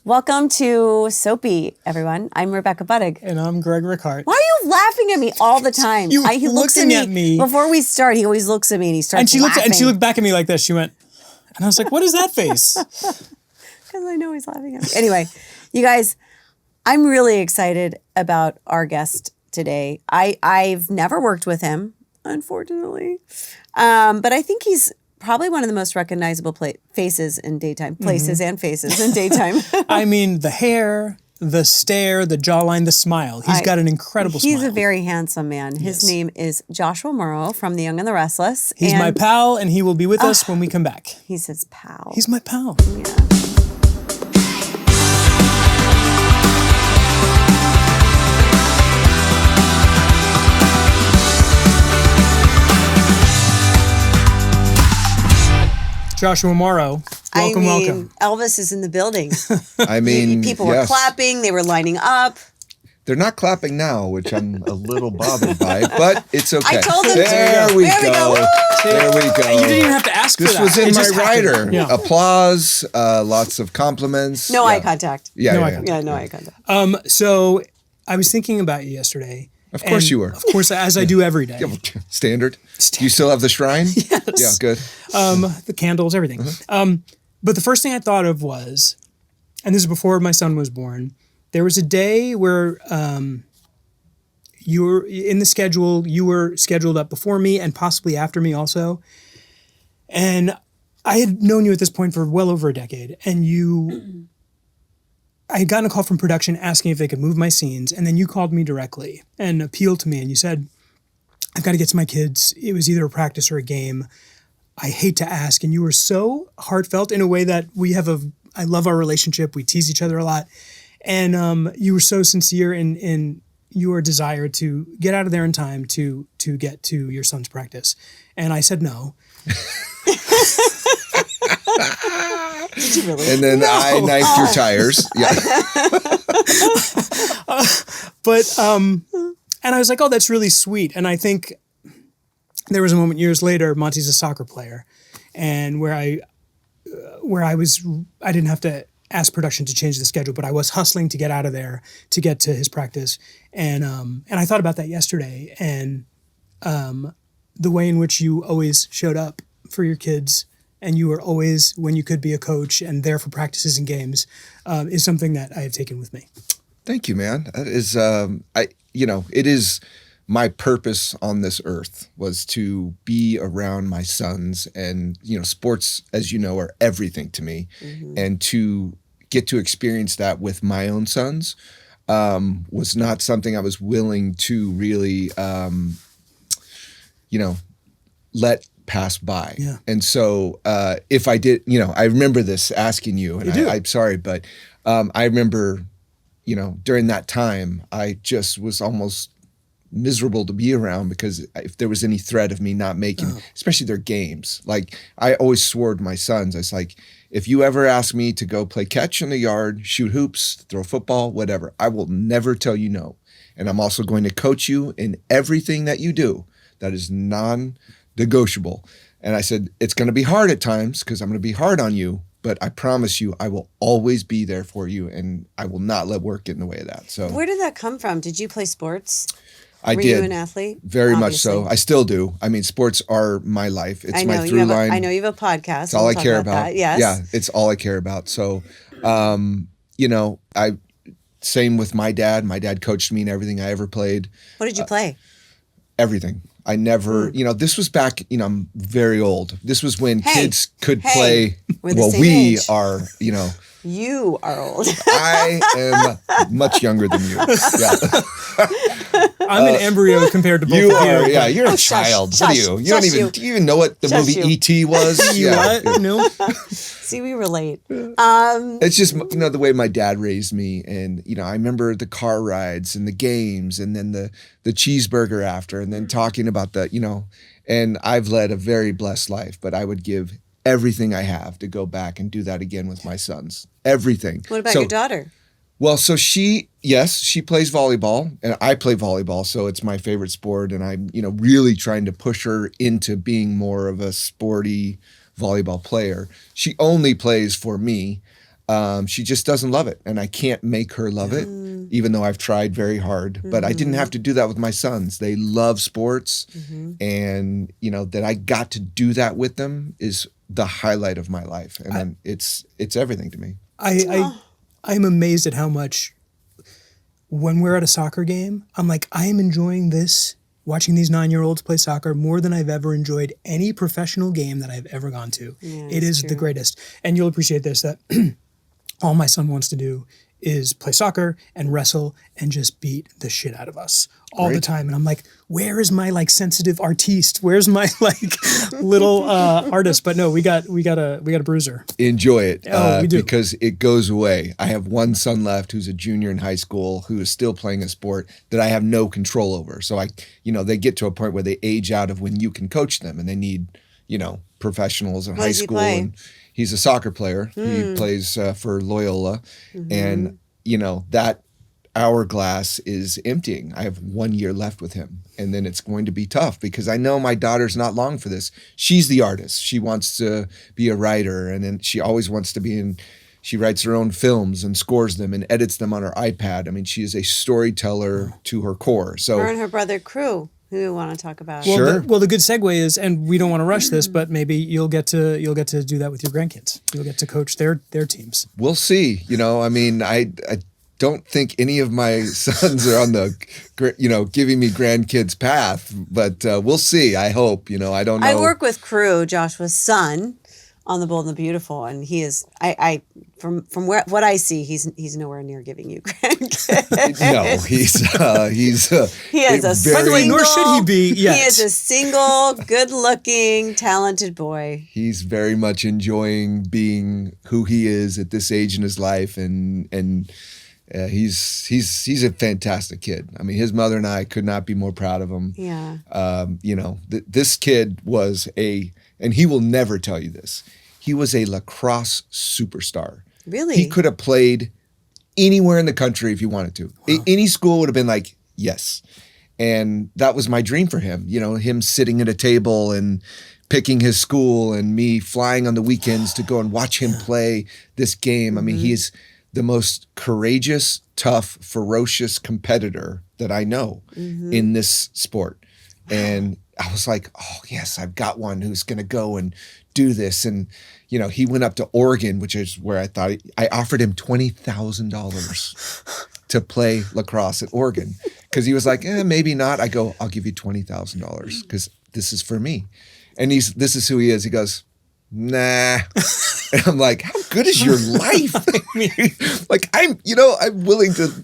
Welcome to Soapy, everyone. I'm Rebecca Budig. And I'm Greg Rikaart. Why are you laughing at me all the time? He looks at me before we start. He always looks at me and he starts laughing. And she looked back at me like this. She went, and I was like, what is that face? Because I know he's laughing at me. Anyway, you guys, I'm really excited about our guest today. I've never worked with him, unfortunately. But I think he's probably one of the most recognizable faces in daytime. Places and faces in daytime. I mean, the hair, the stare, the jawline, the smile. He's got an incredible smile. He's a very handsome man. His name is Joshua Morrow from The Young and the Restless. He's my pal, and he will be with us when we come back. He's his pal. He's my pal. Yeah. Joshua Morrow, welcome. Elvis is in the building. I mean, people were clapping, they were lining up. They're not clapping now, which I'm a little bothered by, but it's okay. I told them there we go. There we go. You didn't even have to ask for that. This was in my rider. Yeah. Applause, lots of compliments. No eye contact. No eye contact. So I was thinking about you yesterday. Of course you were. Of course, as I do every day. Standard. Do you still have the shrine? Yes. Yeah, good. The candles, everything. But the first thing I thought of was, and this is before my son was born, there was a day where you were in the schedule, you were scheduled up before me and possibly after me also. And I had known you at this point for well over a decade. And I had gotten a call from production asking if they could move my scenes. And then you called me directly and appealed to me. And you said, I've got to get to my kids. It was either a practice or a game. I hate to ask. And you were so heartfelt in a way that I love our relationship. We tease each other a lot. And you were so sincere in your desire to get out of there in time to get to your son's practice. And I said no. Did you really? And then I knifed your tires. Yeah. And I was like, oh, that's really sweet. And I think there was a moment years later, Monty's a soccer player, and where I didn't have to ask production to change the schedule, but I was hustling to get out of there to get to his practice. And I thought about that yesterday, and the way in which you always showed up for your kids, and you were always, when you could, be a coach and there for practices and games, is something that I have taken with me. Thank you, man. That is, it is my purpose on this earth was to be around my sons, and, sports, as you know, are everything to me. Mm-hmm. And to get to experience that with my own sons was not something I was willing to really, let pass by. Yeah. And so if I did, I remember this asking you, and I'm sorry, but I remember, during that time, I just was almost miserable to be around, because if there was any threat of me not making, especially their games, like I always swore to my sons, I was like, if you ever ask me to go play catch in the yard, shoot hoops, throw football, whatever, I will never tell you no. And I'm also going to coach you in everything that you do that is non-negotiable. And I said, it's going to be hard at times because I'm going to be hard on you, but I promise you, I will always be there for you, and I will not let work get in the way of that. So, where did that come from? Did you play sports? I did. Were you an athlete? Very Obviously. Much so. I still do. I mean, sports are my life. It's my through line. I know you have a podcast. It's all I care about. Yes. Yeah, it's all I care about. So, same with my dad. My dad coached me in everything I ever played. What did you play? Everything. I never, this was back, I'm very old. This was when kids could play. We age. Are, You are old. I am much younger than you. Yeah. I'm an embryo compared to both you of you. are, yeah, you're a child. What are you? Do you even know what the movie E.T. was? Yeah. No. See, we relate. It's just, the way my dad raised me. And, I remember the car rides and the games, and then the cheeseburger after, and then talking about and I've led a very blessed life, but I would give everything I have to go back and do that again with my sons. Everything. What about your daughter? Well, so she plays volleyball, and I play volleyball, so it's my favorite sport, and I'm, really trying to push her into being more of a sporty volleyball player. She only plays for me, She just doesn't love it, and I can't make her love it, even though I've tried very hard. But I didn't have to do that with my sons. They love sports, and that I got to do that with them is the highlight of my life, and it's everything to me. I'm amazed at how much when we're at a soccer game, I'm like, I am enjoying this. Watching these 9-year-olds play soccer more than I've ever enjoyed any professional game that I've ever gone to. Yeah, it is true. The greatest. And you'll appreciate this, that all my son wants to do is play soccer and wrestle and just beat the shit out of us all the time. And I'm like, where is my sensitive artiste? Where's my little artist? But no, we got a bruiser. Enjoy it. We do. Because it goes away. I have one son left who's a junior in high school who is still playing a sport that I have no control over. So they get to a point where they age out of when you can coach them, and they need, professionals in high school. And he's a soccer player. He plays for Loyola, and that hourglass is emptying. I have 1 year left with him, and then it's going to be tough because I know my daughter's not long for this. She's the artist. She wants to be a writer, and then she always wants to be in. She writes her own films and scores them and edits them on her iPad. I mean, she is a storyteller to her core. So her and her brother Crew, who we want to talk about. Well, sure. The good segue is, and we don't want to rush this, but maybe you'll get to do that with your grandkids. You'll get to coach their teams. We'll see. I don't think any of my sons are on the, giving me grandkids path, but we'll see. I hope. I don't know. I work with Crew, Joshua's son, on The Bold and the Beautiful, and he is. From what I see, he's nowhere near giving you grandkids. No, he's he is a By the way, nor should he be yet. He is a single, good-looking, talented boy. He's very much enjoying being who he is at this age in his life, and he's a fantastic kid. I mean, his mother and I could not be more proud of him. Yeah. This kid was and he will never tell you this. He was a lacrosse superstar. Really? He could have played anywhere in the country if he wanted to. Wow. Any school would have been like, yes. And that was my dream for him. Him sitting at a table and picking his school, and me flying on the weekends to go and watch him play this game. I mean, he is the most courageous, tough, ferocious competitor that I know in this sport. And I was like, oh, yes, I've got one who's going to go and do this. And, he went up to Oregon, which is where I offered him $20,000 to play lacrosse at Oregon, because he was like, maybe not. I go, I'll give you $20,000 because this is for me. And this is who he is. He goes, nah. And I'm like, how good is your life? I'm willing to.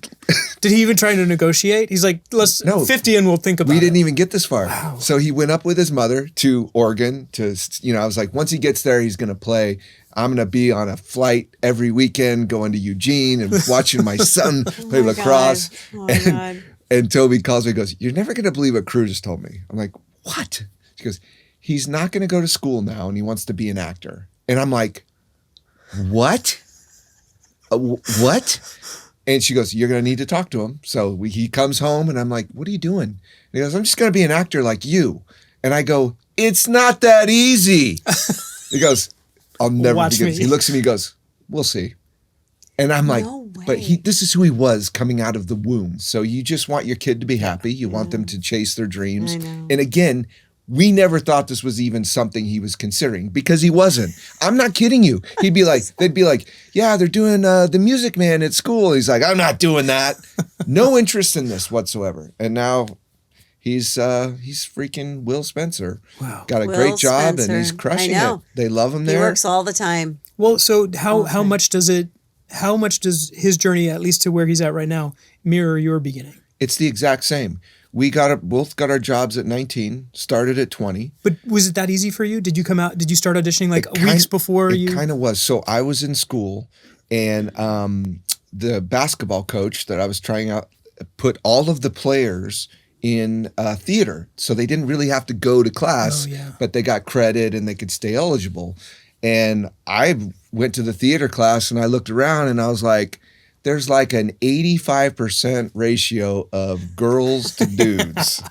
Did he even try to negotiate? He's like, let's 50 and we'll think about it. We didn't even get this far. Wow. So he went up with his mother to Oregon I was like, once he gets there, he's going to play. I'm going to be on a flight every weekend going to Eugene and watching my son play lacrosse. And Toby calls me and goes, you're never going to believe what Crew just told me. I'm like, what? She goes, he's not going to go to school now and he wants to be an actor. And I'm like, what? What? And she goes, you're going to need to talk to him. So he comes home and I'm like, what are you doing? And he goes, I'm just going to be an actor like you. And I go, it's not that easy. He goes, I'll never Watch be good. me. He looks at me and goes, we'll see. And I'm like, but this is who he was coming out of the womb. So you just want your kid to be happy. You want them to chase their dreams. I know. And again, we never thought this was even something he was considering, because he wasn't. I'm not kidding you. They'd be like, yeah, they're doing The Music Man at school. He's like, I'm not doing that. No interest in this whatsoever. And now he's freaking Will Spencer. Wow. Got a great job and he's crushing it. They love him there. He works all the time. Well, so how much does his journey, at least to where he's at right now, mirror your beginning? It's the exact same. We both got our jobs at 19, started at 20. But was it that easy for you? Did you start auditioning weeks before you? It kind of was. So I was in school, and the basketball coach that I was trying out put all of the players in theater. So they didn't really have to go to class, but they got credit and they could stay eligible. And I went to the theater class and I looked around and I was like, there's like an 85% ratio of girls to dudes.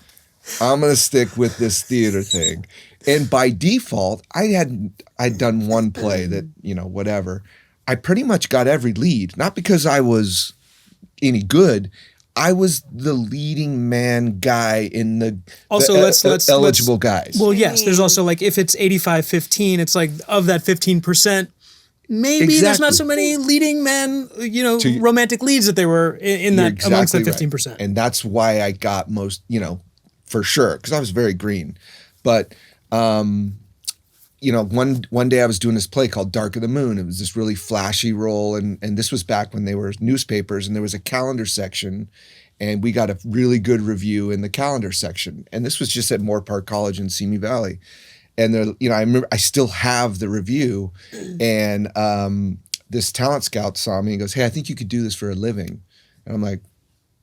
I'm going to stick with this theater thing. And by default, I'd done one play that, whatever. I pretty much got every lead, not because I was any good. I was the leading man guy in the also let's eligible guys. Well, yes, there's also like if it's 85-15, it's like of that 15%, maybe there's not so many leading men, romantic leads that they were in that exactly amongst that 15%. Right. And that's why I got most, for sure, because I was very green. But one day I was doing this play called Dark of the Moon. It was this really flashy role, and this was back when they were newspapers, and there was a calendar section, and we got a really good review in the calendar section. And this was just at Moore Park College in Simi Valley. And I remember I still have the review, and this talent scout saw me and goes, "Hey, I think you could do this for a living." And I'm like,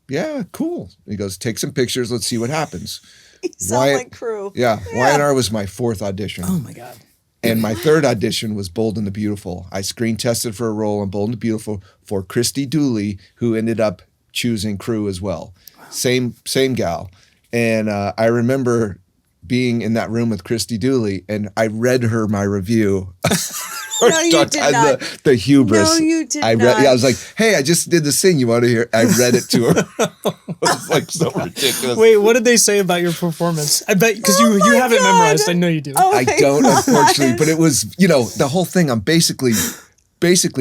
"Yeah, cool." And he goes, "Take some pictures. Let's see what happens." You sound like crew. Yeah. Y&R was my 4th audition. Oh my God. And my 3rd audition was Bold and the Beautiful. I screen tested for a role in Bold and the Beautiful for Christy Dooley, who ended up choosing crew as well. Wow. Same gal. And I remember being in that room with Christy Dooley, and I read her my review. No, you did not. The hubris. No, you did not. Yeah, I was like, "Hey, I just did this thing. You want to hear?" I read it to her. It was like so ridiculous. Wait, what did they say about your performance? I bet because you have it memorized. I know you do. I don't, unfortunately, but it was, the whole thing. I'm basically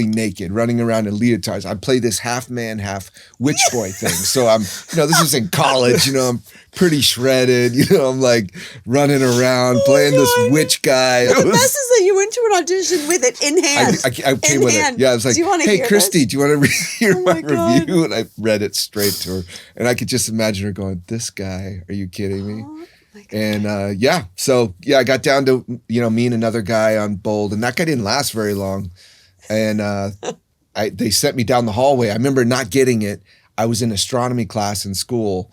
naked, running around in leotards. I play this half man, half witch boy thing. So I'm, this was in college, I'm pretty shredded, I'm like running around playing this witch guy. The best is that you went to an audition with it in hand. I came with it. Yeah, I was like, "Hey, Christy, do you want to hear my review?" And I read it straight to her. And I could just imagine her going, "This guy, are you kidding me?" And so I got down to, me and another guy on Bold, and that guy didn't last very long. And they sent me down the hallway. I remember not getting it. I was in astronomy class in school,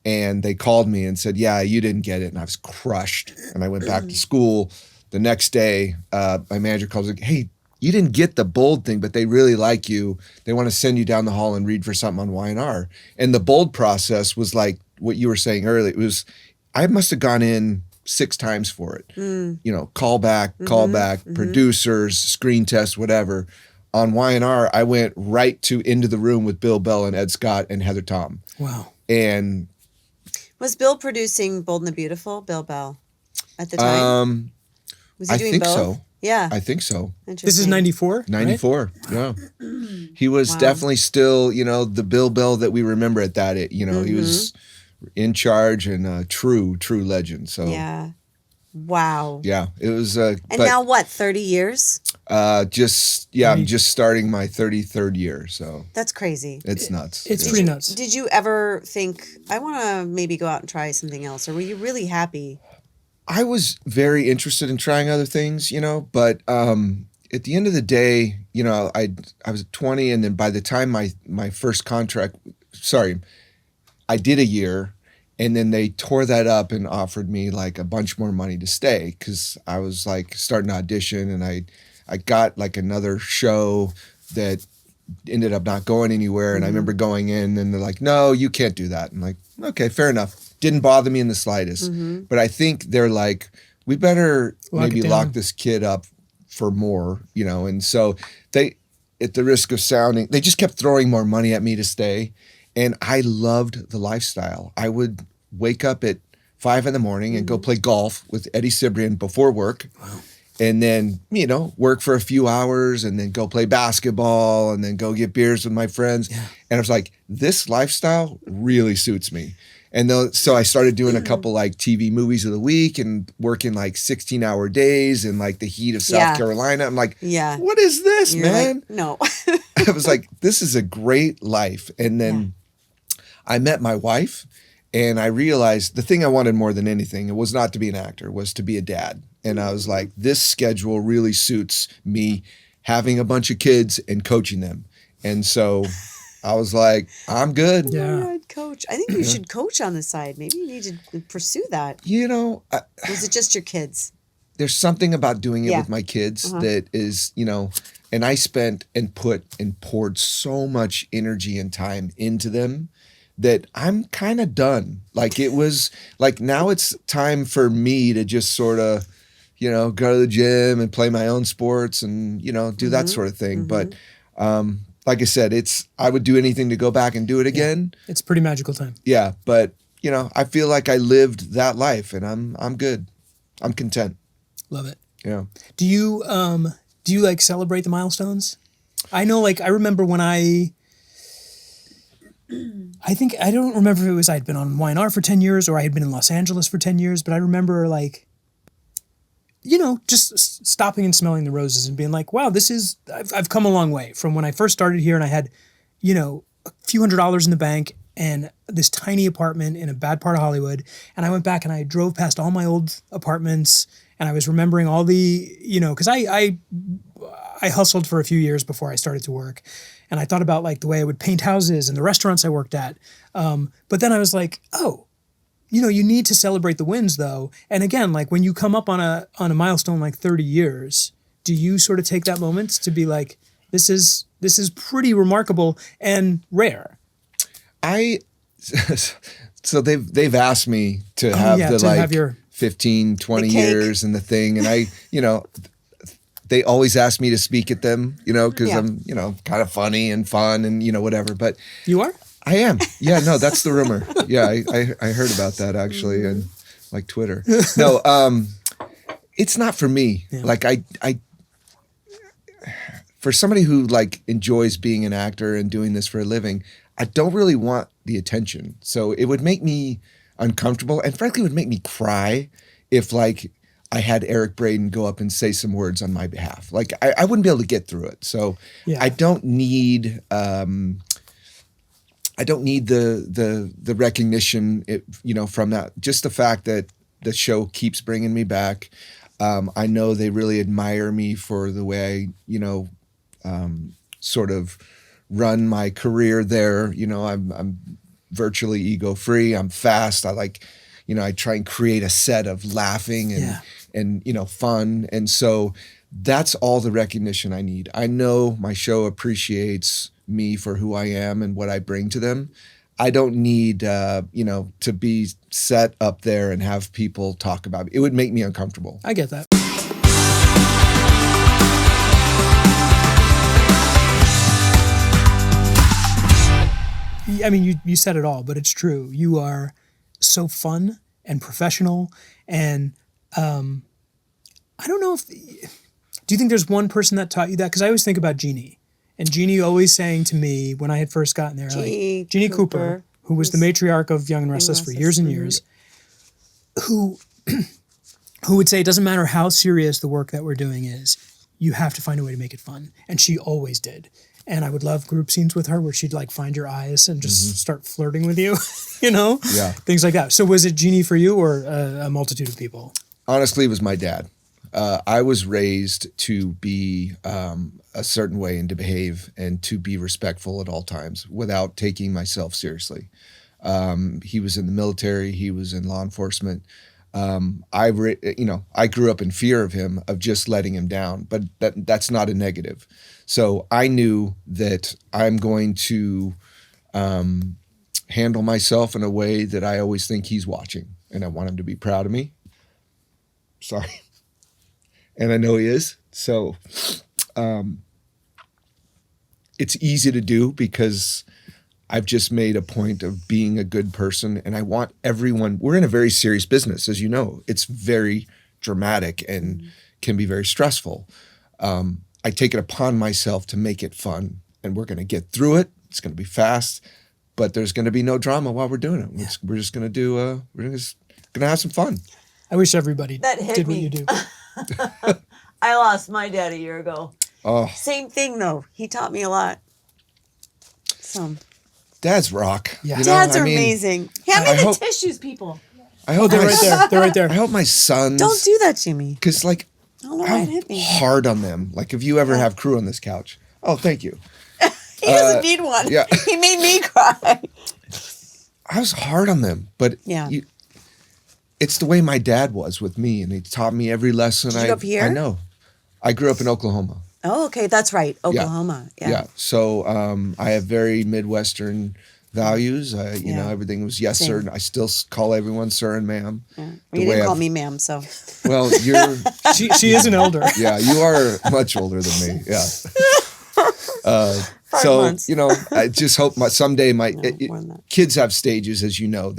and they called me and said, "Yeah, you didn't get it." And I was crushed. And I went back to school. The next day, my manager calls like, "Hey, you didn't get the Bold thing, but they really like you. They want to send you down the hall and read for something on Y&R." And the Bold process was like what you were saying earlier. I must have gone in 6 times for it. Call back, producers, screen test, whatever. On Y&R, I went right into the room with Bill Bell and Ed Scott and Heather Tom. Wow. And was Bill producing Bold and the Beautiful, Bill Bell, at the time? Was he doing both? I think so. Yeah. I think so. This is 94? 94, right? Yeah. He was definitely still, the Bill Bell that we remember at that. He was in charge and a true legend. So yeah. Wow. Yeah, it was. And now what? 30 years? I'm just starting my 33rd year. So that's crazy. It's nuts. It's pretty nuts. Did you ever think, I want to maybe go out and try something else, or were you really happy? I was very interested in trying other things, but at the end of the day, I was 20, and then by the time my first contract, I did a year. And then they tore that up and offered me like a bunch more money to stay, because I was like starting to audition, and I got like another show that ended up not going anywhere. And I remember going in and they're like, "No, you can't do that." I'm like, "Okay, fair enough." Didn't bother me in the slightest. But I think they're like, "We better maybe lock this kid up for more," And so they, at the risk of sounding, they just kept throwing more money at me to stay. And I loved the lifestyle. I would wake up at 5 a.m. and go play golf with Eddie Cibrian before work. Wow. And then, work for a few hours, and then go play basketball, and then go get beers with my friends. Yeah. And I was like, this lifestyle really suits me. And so I started doing a couple like TV movies of the week and working like 16-hour days in like the heat of South Carolina. I'm like, what is this, man? Like, no. I was like, this is a great life. And then I met my wife, and I realized the thing I wanted more than anything, it was not to be an actor, was to be a dad. And I was like, this schedule really suits me, having a bunch of kids and coaching them. And so I was like, I'm good. Yeah. Oh, coach. I think you should coach on the side. Maybe you need to pursue that. Was it just your kids? There's something about doing it with my kids that is, and I spent and poured so much energy and time into them that I'm kind of done. Like, it was like, now it's time for me to just sort of, go to the gym and play my own sports and, do that sort of thing. But like I said, I would do anything to go back and do it again. Yeah. It's a pretty magical time. Yeah. But, I feel like I lived that life and I'm good. I'm content. Love it. Yeah. Do you like celebrate the milestones? I know, like, I remember when I don't remember if it was I'd been on Y&R for 10 years or I had been in Los Angeles for 10 years, but I remember, like, just stopping and smelling the roses and being like, wow, I've come a long way from when I first started here and I had, a few $100s in the bank and this tiny apartment in a bad part of Hollywood. And I went back and I drove past all my old apartments and I was remembering all the, because I hustled for a few years before I started to work. And I thought about like the way I would paint houses and the restaurants I worked at. But then I was like, oh, you need to celebrate the wins though. And again, like when you come up on a milestone like 30 years, do you sort of take that moment to be like, this is pretty remarkable and rare? So they've asked me to have have your 15, 20 years and the thing. And I, they always ask me to speak at them, because I'm, kind of funny and fun and, whatever. But you are? I am. Yeah, no, that's the rumor. Yeah, I heard about that actually, and like Twitter. No, it's not for me. Yeah. Like I for somebody who like enjoys being an actor and doing this for a living, I don't really want the attention. So it would make me uncomfortable, and frankly, it would make me cry if like I had Eric Braeden go up and say some words on my behalf. Like I wouldn't be able to get through it. So I don't need. I don't need the recognition, from that. Just the fact that the show keeps bringing me back. I know they really admire me for the way I, sort of run my career there. I'm virtually ego free. I'm fast. I like, I try and create a set of laughing and fun. And so that's all the recognition I need. I know my show appreciates me for who I am and what I bring to them. I don't need, to be set up there and have people talk about me. It would make me uncomfortable. I get that. I mean, you said it all, but it's true. You are so fun and professional. And I don't know if... Do you think there's one person that taught you that? Because I always think about Jeannie. And Jeannie always saying to me when I had first gotten there, Jeannie Cooper, who was the matriarch of Young and Restless for years and years, who would say, it doesn't matter how serious the work that we're doing is, you have to find a way to make it fun. And she always did. And I would love group scenes with her where she'd like find your eyes and just start flirting with you, Yeah. Things like that. So was it Jeannie for you or a multitude of people? Honestly, it was my dad. I was raised to be a certain way and to behave and to be respectful at all times without taking myself seriously. He was in the military. He was in law enforcement. I grew up in fear of him, of just letting him down, but that's not a negative. So I knew that I'm going to handle myself in a way that I always think he's watching, and I want him to be proud of me. Sorry. And I know he is. So it's easy to do because I've just made a point of being a good person, and I want everyone. We're in a very serious business, as you know. It's very dramatic and can be very stressful. I take it upon myself to make it fun, and we're going to get through it. It's going to be fast, but there's going to be no drama while we're doing it. Yeah. We're just going to do. We're just going to have some fun. I wish everybody did what you do. I lost my dad a year ago. Oh, same thing though. He taught me a lot. So, dads rock. Yeah, dads are amazing. Hand me the tissues, people. I hope they're right there. They're right there. I hope my sons don't do that, Jimmy. Because like, I'm hard on them. Like, if you ever have crew on this couch, oh, thank you. He doesn't need one. Yeah. He made me cry. I was hard on them, but it's the way my dad was with me, and he taught me every lesson. Did you grow up here? I know. I grew up in Oklahoma. Oh, okay, that's right, Oklahoma. Yeah. So I have very Midwestern values. You know, everything was yes, sir. I still call everyone sir and ma'am. Yeah. Well, you didn't call me ma'am, so. Well, you're... she is an elder. Yeah, you are much older than me. Yeah. So, months. you know, I just hope someday more than that. kids have stages, as you know.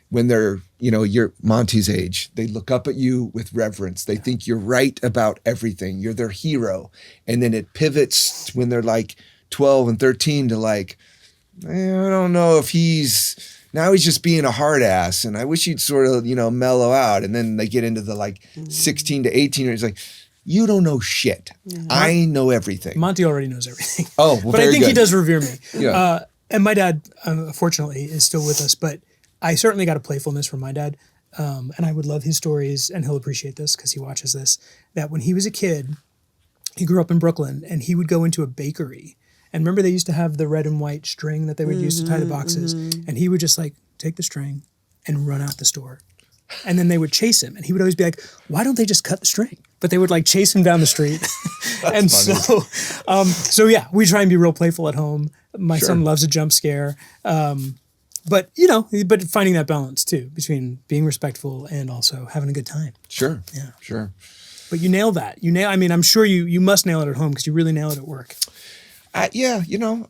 When they're, you know, you're Monty's age, they look up at you with reverence. They think you're right about everything. You're their hero. And then it pivots when they're like 12 and 13 to like, I don't know if now he's just being a hard ass. And I wish he'd sort of, you know, mellow out. And then they get into the like 16 to 18 years like, you don't know shit. I know everything. Monty already knows everything. Oh, well, but I think good. he does revere me. Yeah. And my dad, fortunately, is still with us. But I certainly got a playfulness from my dad. And I would love his stories, and he'll appreciate this because he watches this, that when he was a kid, he grew up in Brooklyn, and he would go into a bakery. And remember they used to have the red and white string that they would use to tie the boxes. And he would just like take the string and run out the store. And then they would chase him. And he would always be like, why don't they just cut the string? But they would like chase him down the street. And so yeah, we try and be real playful at home. My son loves a jump scare. But, you know, finding that balance too between being respectful and also having a good time. Sure. Yeah. Sure. But you nail that. I mean, I'm sure you must nail it at home because you really nail it at work. Yeah, you know,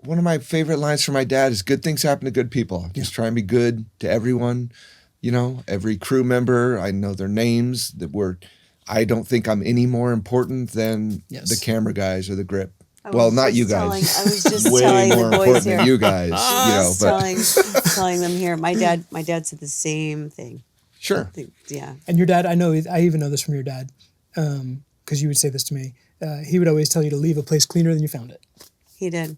one of my favorite lines from my dad is good things happen to good people. Just try and be good to everyone, you know, every crew member. I know their names. I don't think I'm any more important than the camera guys or the grip. Well, not you guys. I was just way telling more the boys important here. than you guys. You know, but telling them here. My dad said the same thing. Sure. Yeah. And your dad, I even know this from your dad, because you would say this to me. He would always tell you to leave a place cleaner than you found it. He did.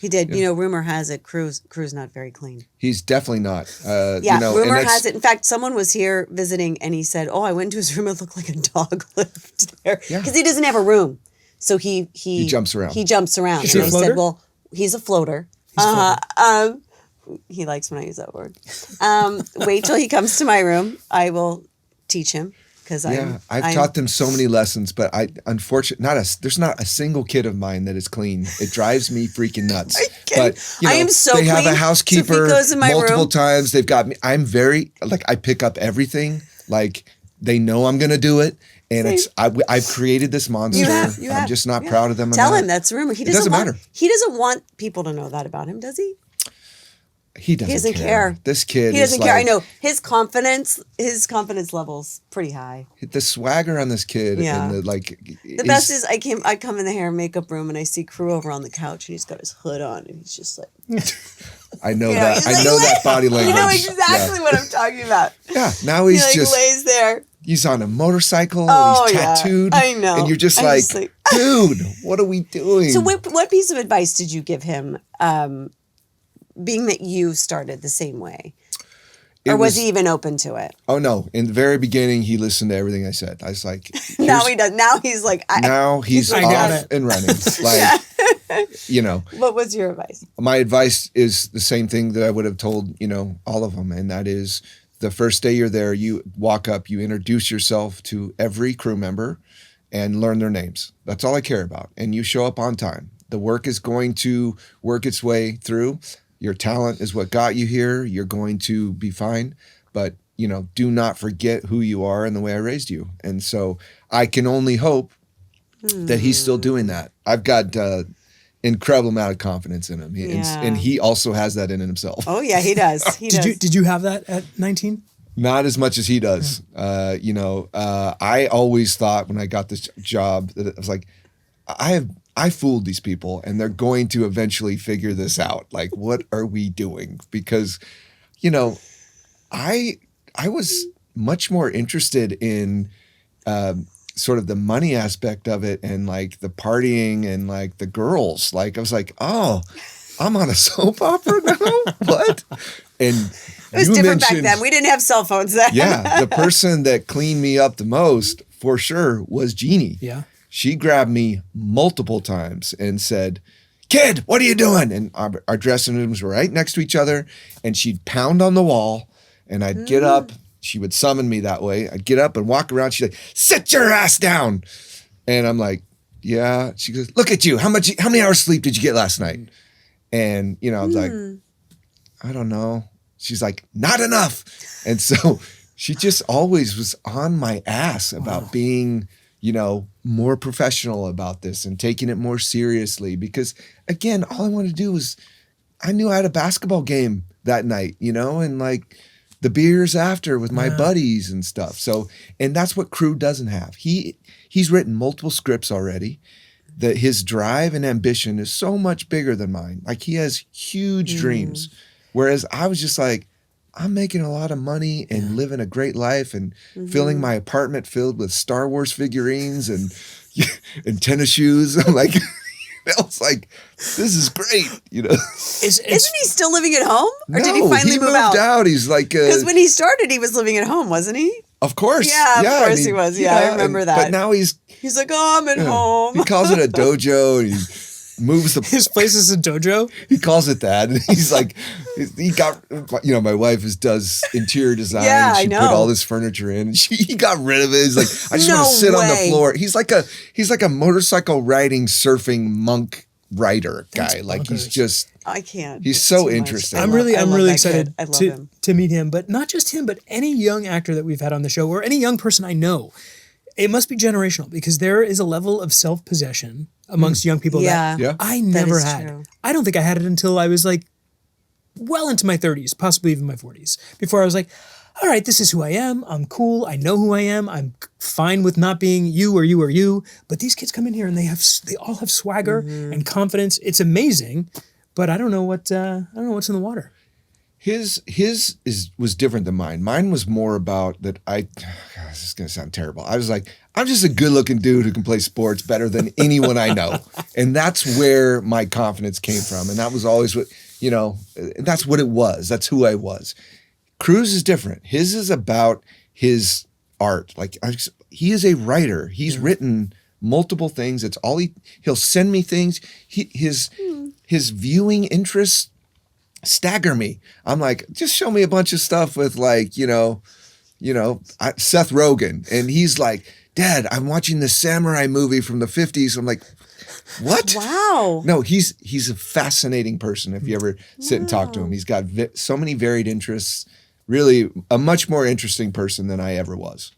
Yeah. You know, rumor has it Crew's not very clean. He's definitely not. Yeah, you know, rumor has it. In fact, someone was here visiting and he said, I went into his room. It looked like a dog lived there. Because he doesn't have a room. So he jumps around. He jumps around. Is he a floater? I said, well, he's a floater. He likes when I use that word. Wait till he comes to my room. I will teach him. I've taught them so many lessons, but unfortunately, there's not a single kid of mine that is clean. It drives me freaking nuts. But you know, I am so they have clean. a housekeeper goes in my multiple room. times. They've got me. I'm very I pick up everything. Like they know I'm gonna do it, and I've created this monster. I'm just not proud of them. Tell him that's a rumor. It doesn't matter. He doesn't want people to know that about him, does he? He doesn't care. This kid. He doesn't care. I know his confidence level's pretty high. The swagger on this kid. Yeah. And the best is I come in the hair and makeup room and I see Crew over on the couch and he's got his hood on and he's just like. I know that. I know that body language. You know exactly what I'm talking about. Yeah. Now he's he just lays there. He's on a motorcycle. And he's tattooed. I know. And you're just like, dude, what are we doing? So what piece of advice did you give him? Being that you started the same way, or was he even open to it? Oh no! In the very beginning, he listened to everything I said. I was like, now he does. Now he's like, now he's off and running. Like, you know. What was your advice? My advice is the same thing that I would have told all of them, and that is the first day you're there, you walk up, you introduce yourself to every crew member, and learn their names. That's all I care about, and you show up on time. The work is going to work its way through. Your talent is what got you here. You're going to be fine. But, do not forget who you are and the way I raised you. And so I can only hope that he's still doing that. I've got incredible amount of confidence in him. And he also has that in himself. Oh, yeah, he does. Did you have that at 19? Not as much as he does. I always thought when I got this job that I was like, I fooled these people and they're going to eventually figure this out. Like, what are we doing? Because, I was much more interested in sort of the money aspect of it and like the partying and like the girls. Like I was like, oh, I'm on a soap opera now? What? And it was different back then. We didn't have cell phones then. Yeah. The person that cleaned me up the most for sure was Jeannie. Yeah. She grabbed me multiple times and said, kid, what are you doing? And our dressing rooms were right next to each other. And she'd pound on the wall and I'd get up. She would summon me that way. I'd get up and walk around. She's like, sit your ass down. And I'm like, yeah. She goes, look at you. How many hours sleep did you get last night? And, you know, I was like, I don't know. She's like, not enough. And so she just always was on my ass about being, you know, more professional about this and taking it more seriously. Because again, all I wanted to do was, I knew I had a basketball game that night, you know, and like the beers after with my buddies and stuff. So, and that's what Crew doesn't have. He's written multiple scripts already. His drive and ambition is so much bigger than mine. Like he has huge dreams. Whereas I was just like, I'm making a lot of money and living a great life and filling my apartment filled with Star Wars figurines and tennis shoes. I'm like, I was like, this is great, you know. Isn't he still living at home? Or did he finally move moved out? He's like... Because when he started, he was living at home, wasn't he? Of course. Yeah, of course he was. Yeah, I remember that. But now he's like, oh, I'm at home. He calls it a dojo and he moves the... His place is a dojo? He calls it that. And he's like, he got, you know, my wife does interior design. Yeah, she I know. put all this furniture in and he got rid of it. He's like, I just want to sit on the floor. He's like a motorcycle riding, surfing monk rider guy. Like he's just... I can't. He's so interesting. I'm really excited I love him. to meet him, but not just him, but any young actor that we've had on the show or any young person I know. It must be generational because there is a level of self-possession amongst young people that I never had. True. I don't think I had it until I was like well into my 30s, possibly even my 40s, before I was like, all right, this is who I am. I'm cool. I know who I am. I'm fine with not being you or you or you. But these kids come in here and they all have swagger and confidence. It's amazing. But I don't know what's in the water. His was different than mine. Mine was more about that God, this is going to sound terrible. I was like, I'm just a good-looking dude who can play sports better than anyone I know. And that's where my confidence came from. And that was always what, you know, that's what it was. That's who I was. Cruz is different. His is about his art. Like he is a writer. He's written multiple things. It's all he'll send me things. His viewing interests stagger me. I'm like, just show me a bunch of stuff with like, you know, Seth Rogen. And he's like, Dad, I'm watching this samurai movie from the 50s. I'm like, what? Wow. No, he's a fascinating person. If you ever sit and talk to him, he's got so many varied interests. Really a much more interesting person than I ever was.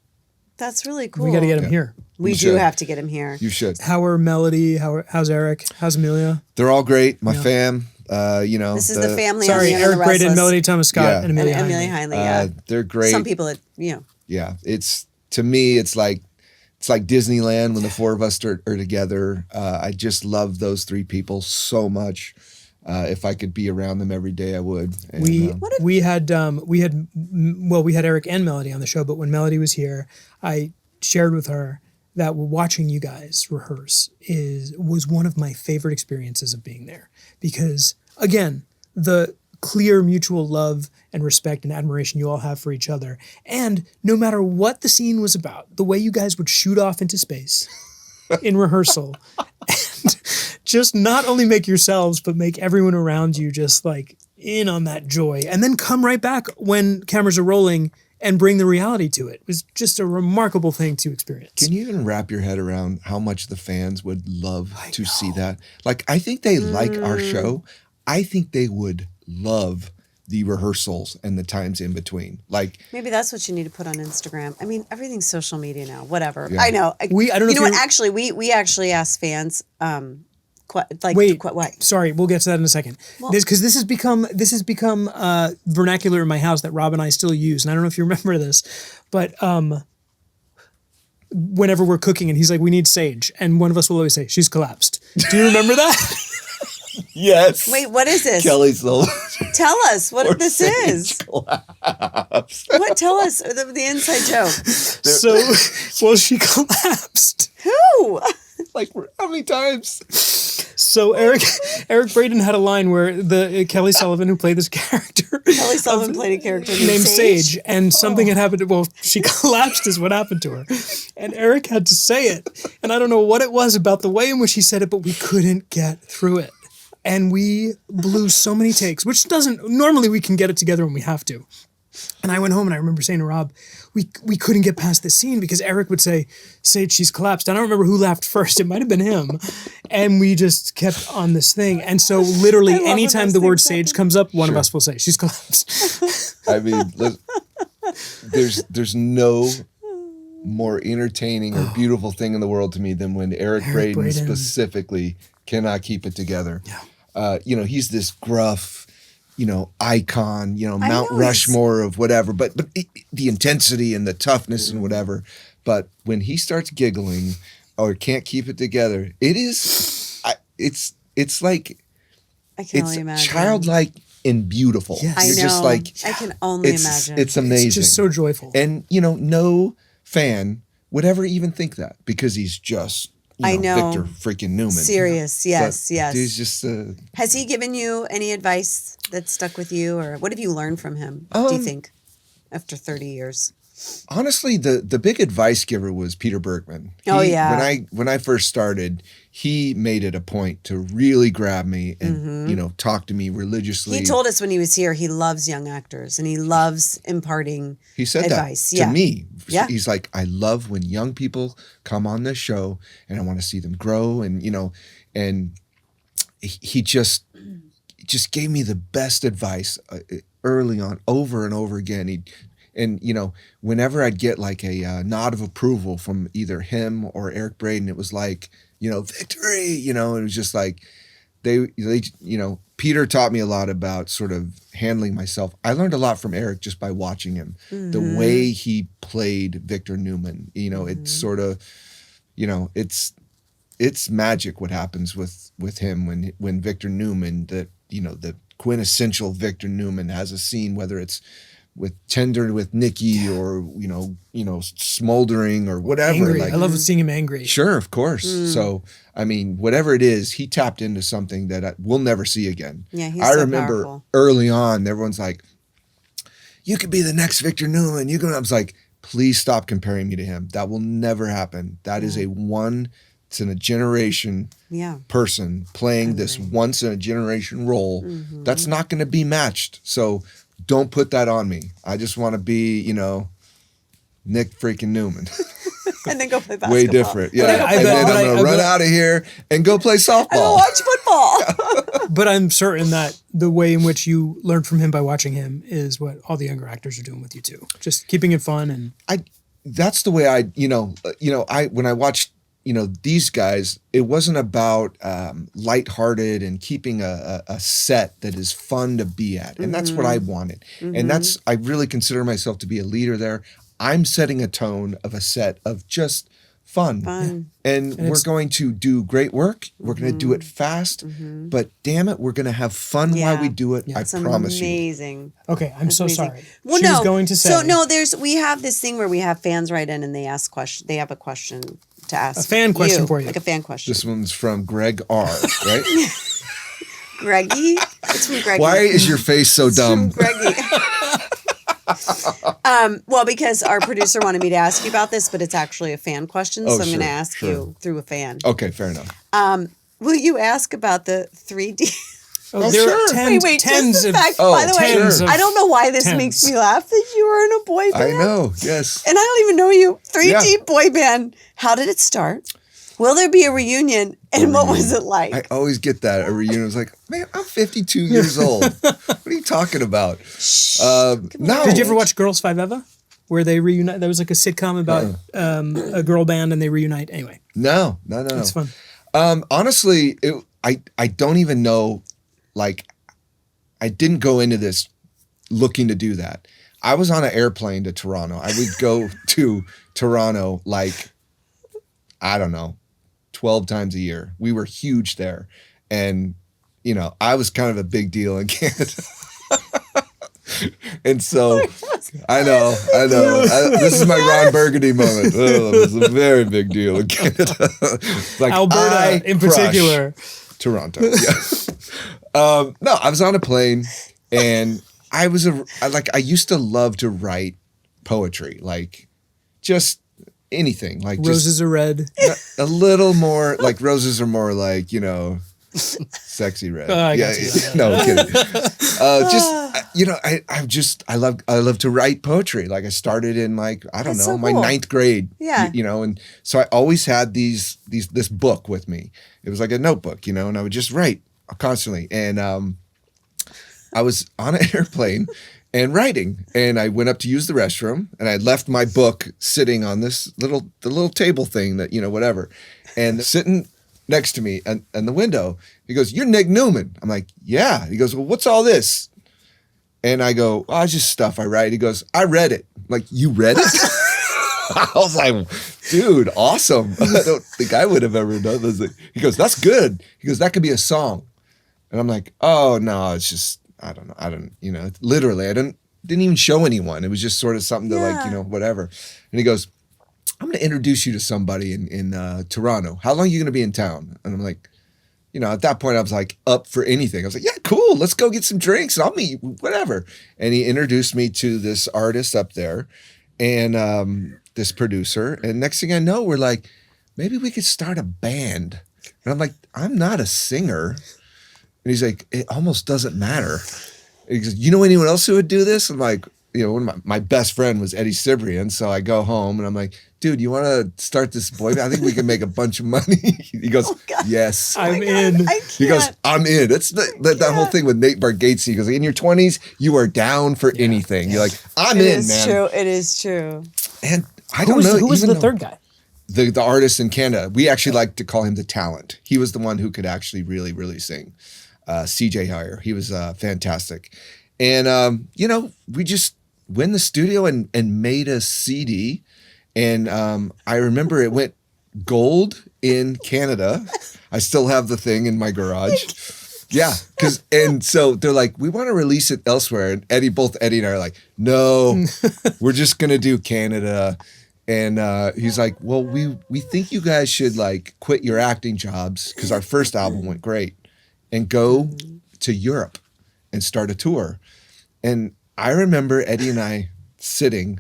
That's really cool. We got to get him here. We do have to get him here. You should. How are Melody? How's Eric? How's Amelia? They're all great. My fam, you know. This is the family. Sorry, on Eric the Braden, Restless. Melody Thomas Scott, and Amelia Heinley. Yeah, they're great. Some people, you know. Yeah, to me, it's like Disneyland when the four of us are together. I just love those three people so much. If I could be around them every day, I would. And, we had Eric and Melody on the show, but when Melody was here, I shared with her that watching you guys rehearse was one of my favorite experiences of being there because again, the clear mutual love and respect and admiration you all have for each other, and no matter what the scene was about, the way you guys would shoot off into space in rehearsal. And just not only make yourselves, but make everyone around you just like in on that joy. And then come right back when cameras are rolling and bring the reality to it. It was just a remarkable thing to experience. Can you even wrap your head around how much the fans would love to see that? Like, I think they like our show. I think they would love the rehearsals and the times in between. Like maybe that's what you need to put on Instagram. I mean, everything's social media now. Whatever. Yeah. I know. I don't know. You know what? Actually, we actually asked fans. What? Sorry, we'll get to that in a second. Because this has become vernacular in my house that Rob and I still use, and I don't know if you remember this, but whenever we're cooking, and he's like, "We need sage," and one of us will always say, "She's collapsed." Do you remember that? Yes. Wait, what is this? Kelly's little. Tell us what this is. Collapsed. What? Tell us the inside joke. So, she collapsed. Who? Like how many times? So Eric Braden had a line where the Kelly Sullivan, who played this character, Kelly Sullivan played a character named Sage, and something had happened. Well, she collapsed is what happened to her, and Eric had to say it, and I don't know what it was about the way in which he said it, but we couldn't get through it, and we blew so many takes, which doesn't normally we can get it together when we have to. And I went home and I remember saying to Rob, we couldn't get past this scene because Eric would say, Sage, she's collapsed. I don't remember who laughed first. It might have been him. And we just kept on this thing. And so literally anytime the word Sage comes up, one of us will say, she's collapsed. I mean, there's no more entertaining or beautiful thing in the world to me than when Eric Braeden specifically cannot keep it together. Yeah. He's this gruff, icon, Mount Rushmore of whatever, but the intensity and the toughness and whatever. But when he starts giggling or can't keep it together, it's like, I can only imagine. Childlike and beautiful. Yes. I know. Just like, I can only imagine. It's amazing. It's just so joyful. And, no fan would ever even think that because he's just, I know. Victor freaking Newman. Serious. Yes. Yes. He's just, has he given you any advice that stuck with you, or what have you learned from him, do you think, after 30 years? Honestly, the big advice giver was Peter Bergman. When I first started, he made it a point to really grab me and talk to me religiously. He told us when he was here he loves young actors and he loves imparting He said advice. that to me. Yeah. He's like, I love when young people come on this show and I want to see them grow, and and he just gave me the best advice early on, over and over again. And, whenever I'd get like a nod of approval from either him or Eric Braeden, it was like, victory, it was just like they Peter taught me a lot about sort of handling myself. I learned a lot from Eric just by watching him, the way he played Victor Newman. It's sort of, it's magic what happens with him when Victor Newman, the quintessential Victor Newman, has a scene, whether it's tender with Nikki or smoldering or whatever. Angry. I love seeing him angry. Sure, of course. So I mean, whatever it is, he tapped into something that we'll never see again. Yeah, he's I so remember powerful. Early on, everyone's like, "You could be the next Victor Newman." I was like, "Please stop comparing me to him. That will never happen. That is a once in a generation person playing this once in a generation role. That's not going to be matched. So." Don't put that on me. I just want to be, Nick freaking Newman. And then go play basketball. Way different. Yeah. And then I'm going to run out of here and go play softball. And watch football. But I'm certain that the way in which you learned from him by watching him is what all the younger actors are doing with you too. Just keeping it fun. And that's the way when I watched, these guys, it wasn't about lighthearted and keeping a set that is fun to be at. And that's what I wanted. And I really consider myself to be a leader there. I'm setting a tone of a set of just fun. And we're going to do great work. We're going to do it fast. But damn it, we're going to have fun while we do it. I promise you. Amazing. Okay, I'm so sorry. Well, she was going to say. So no, we have this thing where we have fans write in and they ask questions. They have a question to ask. A fan question for you. Like a fan question. This one's from Greg R, right? Greggy? It's from Greggy. Why is your face so dumb? It's from Greggy. Well, because our producer wanted me to ask you about this, but it's actually a fan question, so I'm going to ask you through a fan. Okay, fair enough. Will you ask about the 3D? Oh, there sure. are tens just the of fact, by the way, sure. I don't know why this makes me laugh that you were in a boy band. I know, yes. And I don't even know you. 3D boy band. How did it start? Will there be a reunion? And what was it like? I always get that. A reunion. I was like, man, I'm 52 years old. What are you talking about? No. Did you ever watch Girls Five Eva? Where they reunite? That was like a sitcom about a girl band and they reunite. Anyway. No. It's fun. Honestly, I don't even know. Like, I didn't go into this looking to do that. I was on an airplane to Toronto. I would go to Toronto like, I don't know, 12 times a year. We were huge there. And, I was kind of a big deal in Canada. And so, I know. This is my Ron Burgundy moment. Oh, it was a very big deal in Canada. Like Alberta in particular. Toronto, yeah. No, I was on a plane and I used to love to write poetry, like just anything. Like Roses are red. A little more, like roses are more like, sexy red. I yeah, got you. no, I'm kidding. I love to write poetry. Like I started in like, I don't know, my ninth grade. Yeah. And so I always had this book with me. It was like a notebook, and I would just write constantly. And I was on an airplane and writing, and I went up to use the restroom, and I left my book sitting on the little table thing that, whatever. And sitting next to me and the window, he goes, "You're Nick Newman." I'm like, "Yeah." He goes, "Well, what's all this?" And I go, "Oh, it's just stuff I write." He goes, "I read it." I'm like, "You read it?" I was like, "Dude, awesome." I don't think I would have ever done this. He goes, "That's good." He goes, "That could be a song." And I'm like, "Oh, no, it's just, I don't know. Literally, I didn't even show anyone. It was just sort of something to like, whatever." And he goes, "I'm going to introduce you to somebody in Toronto. How long are you going to be in town?" And I'm like, at that point I was like up for anything. I was like, "Yeah, cool. Let's go get some drinks and I'll meet you, whatever." And he introduced me to this artist up there and this producer. And next thing I know, we're like, maybe we could start a band. And I'm like, "I'm not a singer." And he's like, "It almost doesn't matter." And he goes, "You know anyone else who would do this?" I'm like, one of my best friend was Eddie Cibrian. So I go home and I'm like, "Dude, you want to start this boy band? I think we can make a bunch of money." He goes, "Yes." I'm in. He goes, "I'm in." It's that whole thing with Nate Bargatze. He goes, "In your 20s, you are down for anything." You're like, "I'm in, man." True. It is true. And I don't know. Who was the third guy? The artist in Canada. We actually like to call him the talent. He was the one who could actually really, really sing. CJ Heyer. He was fantastic. And, we just went in the studio and made a CD. And I remember it went gold in Canada. I still have the thing in my garage. Yeah. And so they're like, "We want to release it elsewhere." And both Eddie and I are like, "No, we're just going to do Canada." And he's like, "Well, we think you guys should like quit your acting jobs because our first album went great and go to Europe and start a tour." And I remember Eddie and I sitting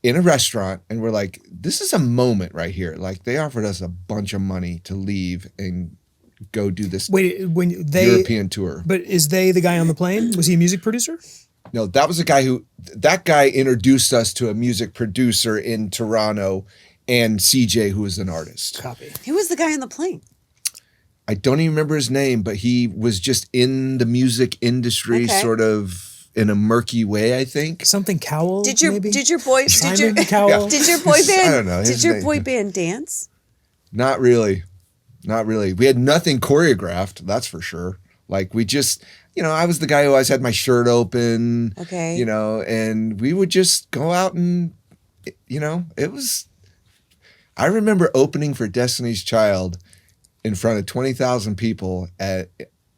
in a restaurant and we're like, this is a moment right here. Like they offered us a bunch of money to leave and go do this European tour. But is the guy on the plane? Was he a music producer? No, that was that guy introduced us to a music producer in Toronto and CJ, who was an artist. Copy. Who was the guy on the plane? I don't even remember his name, but he was just in the music industry sort of in a murky way, I think. Something Cowell, Did your boy Cowell? Did your boy band I don't know. Did your boy band dance? Not really. We had nothing choreographed, that's for sure. Like we just, I was the guy who always had my shirt open. Okay. And we would just go out and it was, I remember opening for Destiny's Child in front of 20,000 people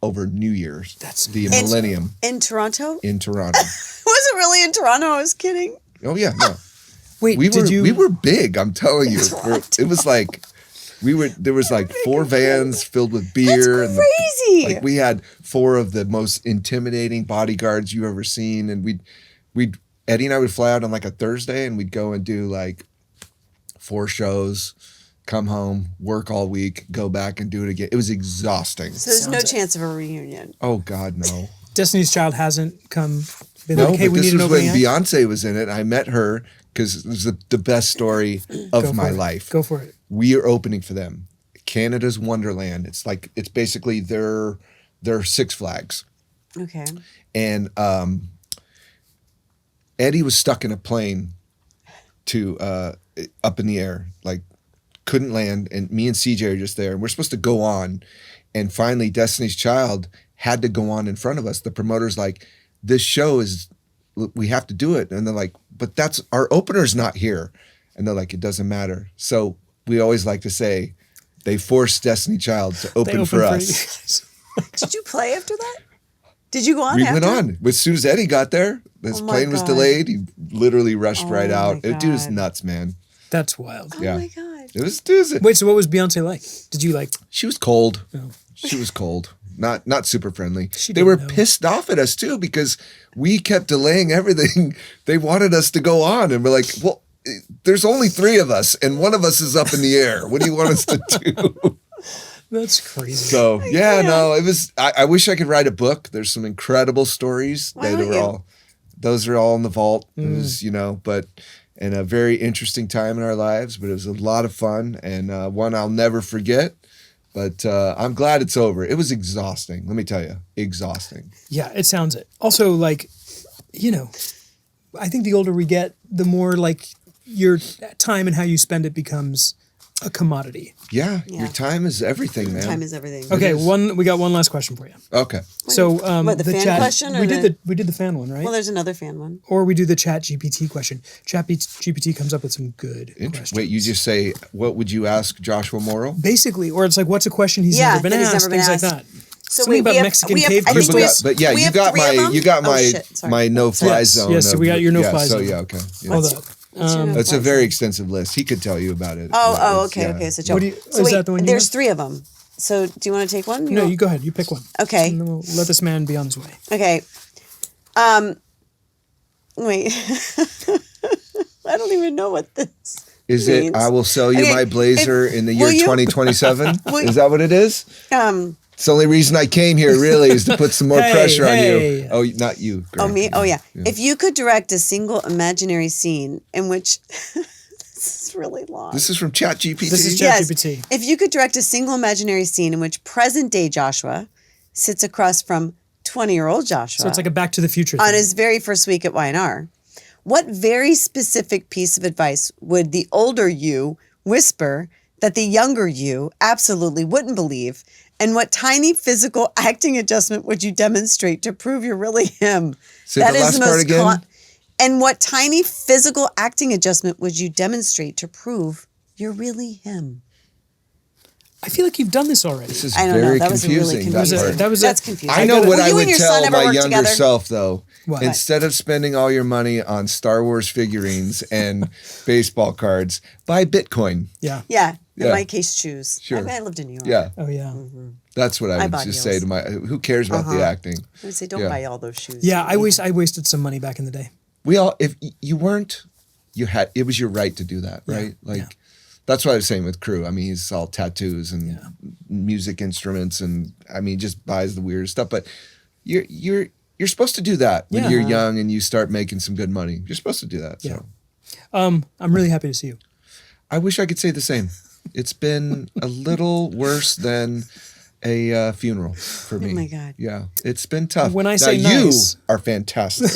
over New Year's. That's the millennium. In Toronto? In Toronto. Was it really in Toronto? I was kidding. Oh yeah, no. Wait, we were big, I'm telling you. It was like there was like 4 vans filled with beer. That's crazy. And we had 4 of the most intimidating bodyguards you ever seen. And we'd Eddie and I would fly out on like a Thursday and we'd go and do like 4 shows. Come home, work all week, go back and do it again. It was exhausting. So there's no chance of a reunion. Oh God, no. Destiny's Child hasn't come. No, like, hey, but we this need was an when opening act? Beyonce was in it. I met her because it was the best story of my life. Go for it. We are opening for them. Canada's Wonderland. It's basically their Six Flags. Okay. And Eddie was stuck in a plane to up in the air, like couldn't land, and me and CJ are just there. And we're supposed to go on, and finally Destiny's Child had to go on in front of us. The promoter's like, "This show we have to do it," and they're like, "But that's our opener's not here," and they're like, "It doesn't matter." So we always like to say, they forced Destiny Child to open for us. Did you play after that? Did you go on? We after? went on. As soon as Eddie got there, his plane was delayed. He literally rushed right out. Dude is nuts, man. That's wild. Oh my God. It was. Wait, so what was Beyonce like? Did you like? She was cold. Oh. She was cold. Not super friendly. She They were didn't know. pissed off at us too because we kept delaying everything. They wanted us to go on, and we're like, "Well, there's only 3 of us, and one of us is up in the air. What do you want us to do?" That's crazy. So no, it was. I wish I could write a book. There's some incredible stories those are all in the vault. It was, but in a very interesting time in our lives, but it was a lot of fun and one I'll never forget. But I'm glad it's over. It was exhausting. Let me tell you, exhausting. Yeah, it sounds it. Also, like, I think the older we get, the more like your time and how you spend it becomes a commodity. Yeah, your time is everything, man. Time is everything. Okay, we got one last question for you. Okay. So the fan chat question? Or we did the fan one, right? Well, there's another fan one. Or we do the Chat GPT question. Chat GPT comes up with some good questions. Wait, you just say, what would you ask Joshua Morrow? Basically, or it's like, what's a question he's never been asked, things like that. So something about Mexican cave crystals. But yeah, you got my no-fly zone. Yes, so we got your no-fly zone. So yeah, okay. Yeah. Hold up. It's a very extensive list. He could tell you about it. Okay. So, Joe, is that the one you there's have? 3 of them. So do you want to take one? No, you go ahead. You pick one. Okay. And then we'll let this man be on his way. Okay. Wait. I don't even know what this is. means. I will sell you my blazer in the year 2027. Is that what it is? It's the only reason I came here, really, is to put some more pressure on you. Oh, not you. Girl. Oh, me? Oh, yeah. If you could direct a single imaginary scene in which... This is really long. This is from ChatGPT? This is ChatGPT. If you could direct a single imaginary scene in which present-day Joshua sits across from 20-year-old Joshua... So it's like a Back to the Future thing. On his very first week at Y&R, what very specific piece of advice would the older you whisper that the younger you absolutely wouldn't believe? And what tiny physical acting adjustment would you demonstrate to prove you're really him? Say the last part again. And what tiny physical acting adjustment would you demonstrate to prove you're really him? I feel like you've done this already. This is very confusing. That's confusing. I know what I would tell my younger self, though. What? Instead of spending all your money on Star Wars figurines and baseball cards, buy Bitcoin. Yeah. Yeah. In my case, shoes. Sure. I lived in New York. Yeah. Oh, yeah. Mm-hmm. That's what I would just say to my... Who cares about the acting? I would say, don't buy all those shoes. Yeah, I wasted some money back in the day. If you weren't, it was your right to do that, right? That's what I was saying with Crew. I mean, he's all tattoos and music instruments, and I mean, just buys the weirdest stuff. But you're supposed to do that when you're young and you start making some good money. You're supposed to do that. So. I'm really happy to see you. I wish I could say the same. It's been a little worse than a funeral for me. Oh my God. Yeah, it's been tough. When I say you are fantastic.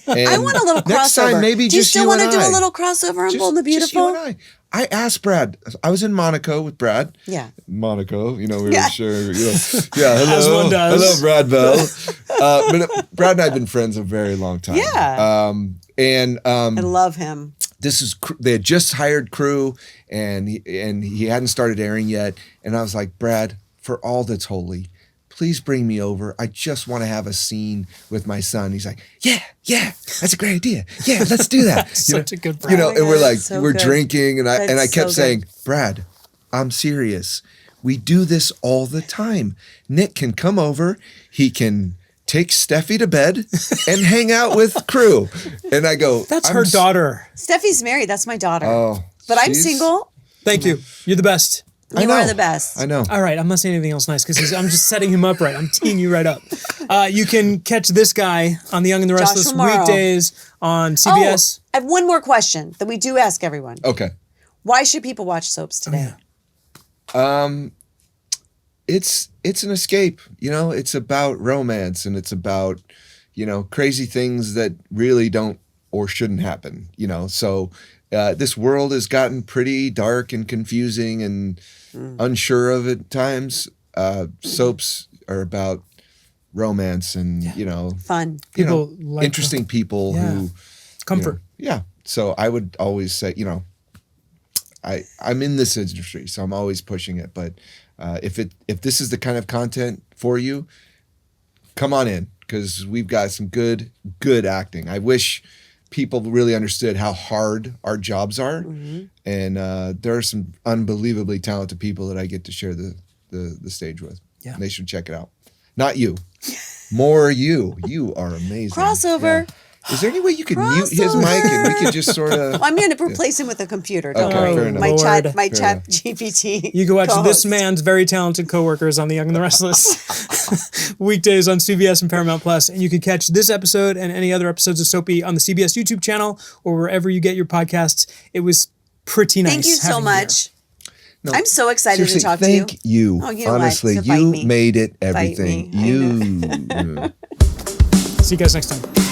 I want a little crossover. Next time, maybe do you just still you want to and do I. a little crossover on Bold and the Beautiful? Just you and I asked Brad. I was in Monaco with Brad. Yeah. Monaco, we were sure. Yeah, hello. As one does. Hello, Brad Bell. But Brad and I have been friends a very long time. Yeah. I love him. They had just hired Crew, and he hadn't started airing yet. And I was like, Brad, for all that's holy, please bring me over. I just want to have a scene with my son. He's like, yeah, that's a great idea. Yeah, let's do that. Such a good Brad. And we're like, we're drinking, and I kept saying, Brad, I'm serious. We do this all the time. Nick can come over. He can take Steffi to bed and hang out with Crew. And I go, that's her daughter. Steffi's married. That's my daughter. Oh, but I'm single. Thank you. You're the best. You are the best. I know. All right, I'm not saying anything else nice because I'm just setting him up right. I'm teeing you right up. You can catch this guy on The Young and the Restless weekdays on CBS. I have one more question that we do ask everyone. Okay. Why should people watch soaps today? It's an escape. It's about romance, and it's about crazy things that really don't or shouldn't happen. So this world has gotten pretty dark and confusing and unsure of at times. Soaps are about romance and fun. Interesting people who comfort. So I would always say, I'm in this industry, so I'm always pushing it. But if this is the kind of content for you, come on in, because we've got some good acting. I wish people really understood how hard our jobs are, and there are some unbelievably talented people that I get to share the stage with. Yeah, and they should check it out. Not you, more you. You are amazing. Crossover. Is there any way you could mute his mic and we could just sort of? Well, I'm going to replace him with a computer. Don't Okay, worry. fair enough. My Lord. chat GPT. You can watch co-host. this man's very talented coworkers on The Young and the Restless weekdays on CBS and Paramount Plus, and you can catch this episode and any other episodes of Soapy on the CBS YouTube channel or wherever you get your podcasts. It was pretty nice. Thank you so having you here. much. I'm so excited Seriously, to talk to you. thank you. Oh, you know what? Honestly, So bite you me. made it Bite everything. me. I You. See you guys next time.